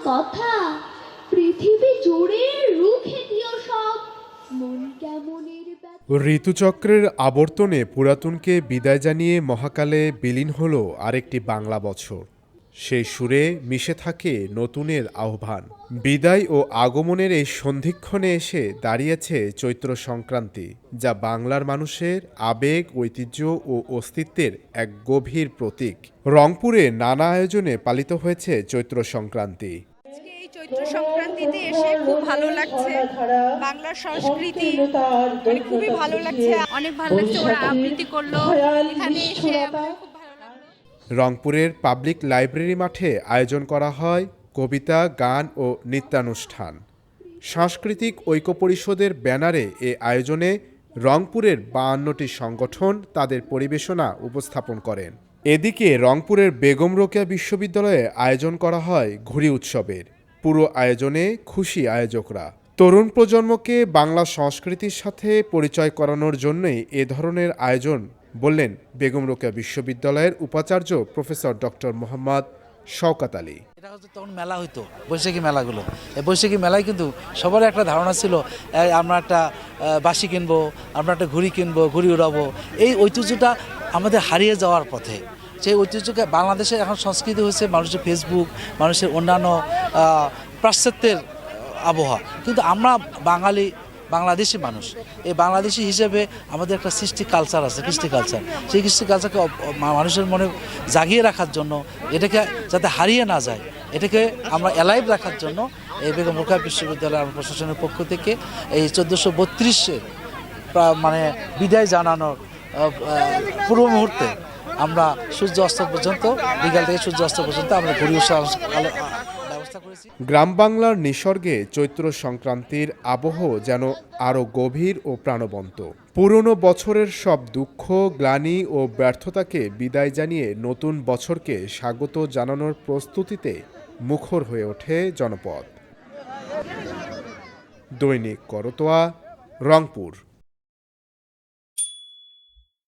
কথা পৃথিবী জুড়ে রুখে দিও সব মন কেমনের ঋতুচক্রের আবর্তনে পুরাতনকে বিদায় জানিয়ে মহাকালে বিলীন হল আরেকটি বাংলা বছর। সেই সুরে মিশে থাকে নতুনের আহ্বান। বিদায় ও আগমনের এই সন্ধিক্ষণে এসে দাঁড়িয়েছে চৈত্র সংক্রান্তি, যা বাংলার মানুষের আবেগ, ঐতিহ্য ও অস্তিত্বের এক গভীর প্রতীক। রংপুরে নানা আয়োজনে পালিত হয়েছে চৈত্র সংক্রান্তি। চৈত্র সংক্রান্তিতে এসে খুব ভালো লাগছে। বাংলার সংস্কৃতি মানে খুবই ভালো লাগছে, অনেক ভালো লাগছে। ওরা আবৃত্তি করলো এখানে এসে, খুব ভালো লাগলো। রংপুরের পাবলিক লাইব্রেরি মাঠে আয়োজন করা হয় কবিতা, গান ও নৃত্যানুষ্ঠান। সাংস্কৃতিক ঐক্য পরিষদের ব্যানারে এ আয়োজনে রংপুরের 52টি সংগঠন তাদের পরিবেশনা উপস্থাপন করেন। এদিকে রংপুরের বেগম রোকেয়া বিশ্ববিদ্যালয়ে আয়োজন করা হয় ঘুড়ি উৎসবের। পুরো আয়োজনে খুশি আয়োজকরা। তরুণ প্রজন্মকে বাংলা সংস্কৃতির সাথে পরিচয় করানোর জন্যই এ ধরনের আয়োজন বললেন বেগম রোকেয়া বিশ্ববিদ্যালয়ের উপাচার্য প্রফেসর ডক্টর মোহাম্মদ শওকত আলী। এটা হচ্ছে তখন মেলা হইতো, বৈশাখী মেলাগুলো। এই বৈশাখী মেলায় কিন্তু সবার একটা ধারণা ছিল আমরা একটা বাঁশি কিনবো, আমরা একটা ঘুড়ি কিনবো, ঘুড়ি উড়াবো। এই ঐতিহ্যটা আমাদের হারিয়ে যাওয়ার পথে। সেই ঐতিহ্যকে বাংলাদেশে এখন সংস্কৃতি হয়েছে মানুষের ফেসবুক, মানুষের অন্যান্য পাশ্চাত্যের আবহাওয়া। কিন্তু আমরা বাংলাদেশি মানুষ, এই বাংলাদেশি হিসেবে আমাদের একটা সৃষ্টি কালচার আছে, কৃষ্টি কালচার। সেই কৃষ্টি কালচারকে মানুষের মনে জাগিয়ে রাখার জন্য, এটাকে যাতে হারিয়ে না যায়, এটাকে আমরা অ্যালাইভ রাখার জন্য এই বেগম রোকেয়া বিশ্ববিদ্যালয় প্রশাসনের পক্ষ থেকে এই 1432-এর মানে বিদায় জানানোর পূর্ব মুহূর্তে আমরা সূর্য অস্ত পর্যন্ত, বিকাল থেকে সূর্য অস্ত পর্যন্ত আমরা ঘুড়ি উৎসব ব্যবস্থা করেছি। গ্রাম বাংলার নিসর্গে চৈত্র সংক্রান্তির আবহ যেন আরও গভীর ও প্রাণবন্ত। পুরনো বছরের সব দুঃখ, গ্লানি ও ব্যর্থতাকে বিদায় জানিয়ে নতুন বছরকে স্বাগত জানানোর প্রস্তুতিতে মুখর হয়ে ওঠে জনপদ। দৈনিক করতোয়া, রংপুর।